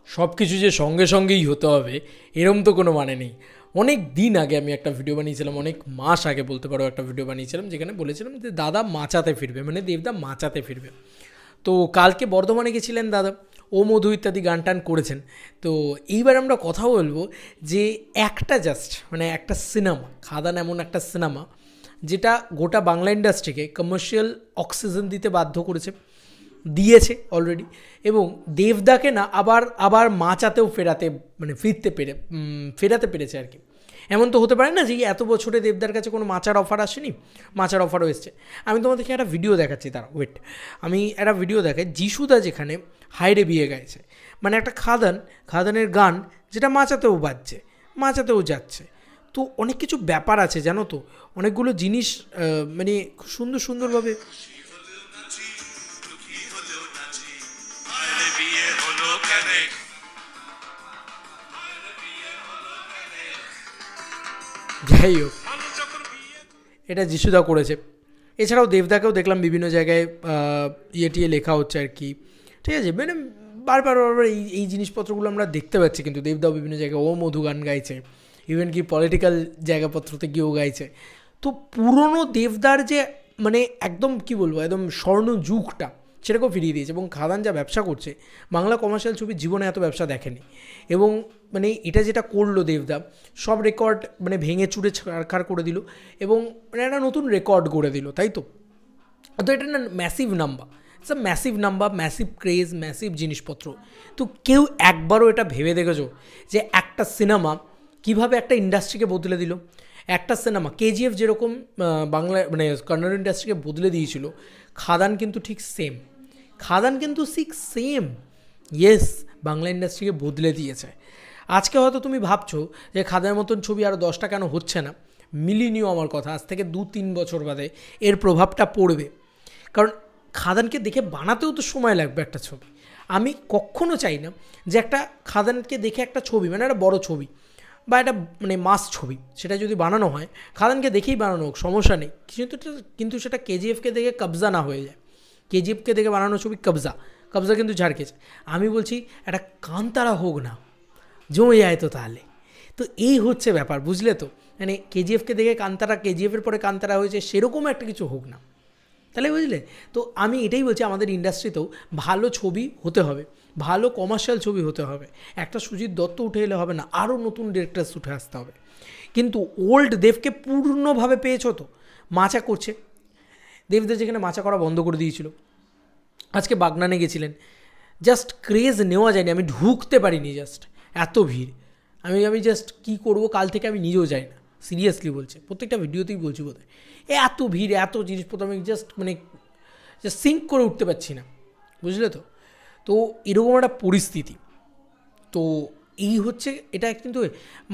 সব কিছু যে সঙ্গে সঙ্গেই হতে হবে এরম তো কোনো মানে নেই। অনেক দিন আগে আমি একটা ভিডিও বানিয়েছিলাম, অনেক মাস আগে বলতে পারো একটা ভিডিও বানিয়েছিলাম, যেখানে বলেছিলাম যে দাদা মাচাতে ফিরবে, মানে দেবদা মাচাতে ফিরবে। তো কালকে বর্ধমানে গেছিলেন দাদা, ও মধু ইত্যাদি গান টান করেছেন। তো এইবার আমরা কথা বলবো যে একটা জাস্ট মানে একটা সিনেমা, খাদান এমন একটা সিনেমা যেটা গোটা বাংলা ইন্ডাস্ট্রিকে কমার্শিয়াল অক্সিজেন দিতে বাধ্য করেছে, দিয়েছে অলরেডি, এবং দেবদাকে না আবার আবার মাচাতেও ফেরাতে পেরেছে আর কি। এমন তো হতে পারে না যে এত বছরে দেবদার কাছে কোনো মাচার অফার আসেনি, মাচার অফারও এসছে। আমি তোমাদেরকে একটা ভিডিও দেখাচ্ছি, তারা ওয়েট, আমি একটা ভিডিও দেখাই, যিশুদা যেখানে হাইরে বিয়ে গাইছে, মানে একটা খাদানের গান যেটা মাচাতেও বাজছে, মাচাতেও যাচ্ছে। তো অনেক কিছু ব্যাপার আছে জানো তো, অনেকগুলো জিনিস মানে খুব সুন্দরভাবে যাই হোক, এটা যিশুদা করেছে। এছাড়াও দেবদাকেও দেখলাম বিভিন্ন জায়গায় টিয়ে লেখা হচ্ছে আর কি, ঠিক আছে, মানে বারবার এই জিনিসপত্রগুলো আমরা দেখতে পাচ্ছি। কিন্তু দেবদাও বিভিন্ন জায়গায় ও মধু গান গাইছে, ইভেন কি পলিটিক্যাল জায়গাপত্রতে গিয়েও গাইছে। তো পুরনো দেবদার যে মানে একদম কি বলবো, একদম স্বর্ণ যুগটা সেটাকেও ফিরিয়ে দিয়েছে। এবং খাদান যা ব্যবসা করছে, বাংলা কমার্শিয়াল ছবির জীবনে এত ব্যবসা দেখেনি। এবং মানে এটা যেটা করলো দেবদা, সব রেকর্ড মানে ভেঙে চুরে ছাড়খাড় করে দিল, এবং মানে একটা নতুন রেকর্ড গড়ে দিল, তাই তো। তো এটা না massive number, it's a massive number, massive craze, massive জিনিসপত্র। তো কেউ একবারও এটা ভেবে দেখেছো যে একটা সিনেমা কীভাবে একটা ইন্ডাস্ট্রিকে বদলে দিল? একটা সিনেমা কেজিএফ যেরকম বাংলা মানে কন্নড় ইন্ডাস্ট্রিকে বদলে দিয়েছিল, খাদান কিন্তু ঠিক সেম, ইয়েস, বাংলা ইন্ডাস্ট্রিকে বদলে দিয়েছে। আজকে হয়তো তুমি ভাবছো যে খাদানের মতন ছবি আরও 10টা কেন হচ্ছে না, মিলিনিও আমার কথা, আজ থেকে 2-3 বছর বাদে এর প্রভাবটা পড়বে। কারণ খাদানকে দেখে বানাতেও তো সময় লাগবে একটা ছবি। আমি কখনো চাই না যে একটা খাদানকে দেখে একটা ছবি, মানে একটা বড় ছবি বা একটা মানে মাস ছবি, সেটা যদি বানানো হয়, খাদানকে দেখেই বানানো হোক, সমস্যা নেই। কিন্তু সেটা কেজিএফকে দেখে কবজা না হয়ে যায়। কেজিএফকে দেখে বানানো ছবি কবজা কিন্তু ঝাড় খেয়েছে। আমি বলছি একটা কান্তারা হোক না, জমে যায় তো তাহলে। তো এই হচ্ছে ব্যাপার, বুঝলে তো, মানে কেজিএফকে দেখে কান্তারা, কেজিএফের পরে কান্তারা হয়েছে, সেরকম একটা কিছু হোক না, তাহলে বুঝলে তো। আমি এটাই বলছি, আমাদের ইন্ডাস্ট্রিতেও ভালো ছবি হতে হবে, ভালো কমার্শিয়াল ছবি হতে হবে। একটা সুজিত দত্ত উঠে এলে হবে না, আরও নতুন ডিরেক্টরস উঠে আসতে হবে। কিন্তু ওল্ড দেবকে পূর্ণভাবে পেয়েছো তো, মাচা করছে। দেবদের যেখানে মাচা করা বন্ধ করে দিয়েছিল, আজকে বাগনানে গেছিলেন, জাস্ট ক্রেজ নেওয়া যায়নি, আমি ঢুকতে পারিনি, জাস্ট এত ভিড়। আমি জাস্ট কী করবো কাল থেকে আমি নিজেও যাই না, সিরিয়াসলি বলছে, প্রত্যেকটা ভিডিওতেই বলছি বোধহয়, এত ভিড়, এত জিনিসপত্র, আমি জাস্ট সিঙ্ক করে উঠতে পারছি না, বুঝলে তো। তো এরকম একটা পরিস্থিতি। তো এই হচ্ছে এটা, কিন্তু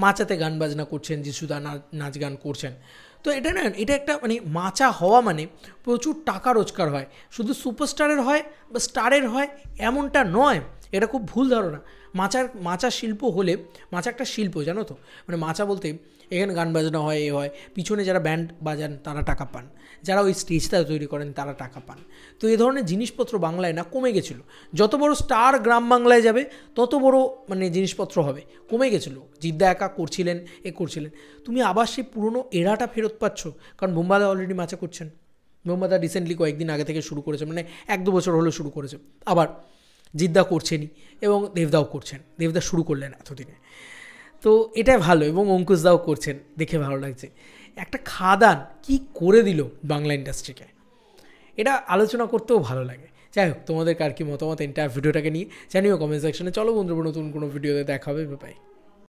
মাচাতে গান বাজনা করছেন, যিশুদা নাচ গান করছেন। তো এটা না, এটা একটা মানে মাচা হওয়া মানে প্রচুর টাকা রোজগার হয়, শুধু সুপারস্টারের হয় বা স্টারের হয় এমনটা নয়, এটা খুব ভুল ধারণা। মাচা শিল্প হলে, মাচা একটা শিল্প জানো তো, মানে মাচা বলতে এখানে গান বাজনা হয়, হয়, পিছনে যারা ব্যান্ড বাজান তারা টাকা পান, যারা ওই স্টেজটা তৈরি করেন তারা টাকা পান। তো এই ধরনের জিনিসপত্র বাংলায় না কমে গেছিলো। যত বড় স্টার গ্রাম বাংলায় যাবে তত বড় মানে জিনিসপত্র হবে, কমে গেছিলো। জিদ্দা একা করছিলেন, তুমি আবার সেই পুরনো এরাটা ফেরত পাচ্ছ, কারণ বোম্বাদা অলরেডি মাচা করছেন। বোম্বাদা রিসেন্টলি কয়েকদিন আগে থেকে শুরু করেছে, মানে 1-2 বছর হলো শুরু করেছে। আবার জিদ্দা করছেনই, এবং দেবদাও করছেন, দেবদা শুরু করলেন এতদিনে। তো এটা ভালো, এবং অঙ্কুশদাও করছেন, দেখে ভালো লাগছে। একটা খাদান কি করে দিল বাংলা ইন্ডাস্ট্রিকে, এটা আলোচনা করতেও ভালো লাগে। যাই হোক, তোমাদের কার কি মতামত এন্টায়ার ভিডিওটাকে নিয়ে জানিও কমেন্ট সেকশনে। চলো বন্ধুরা, নতুন কোনো ভিডিওতে দেখা হবে, বাই।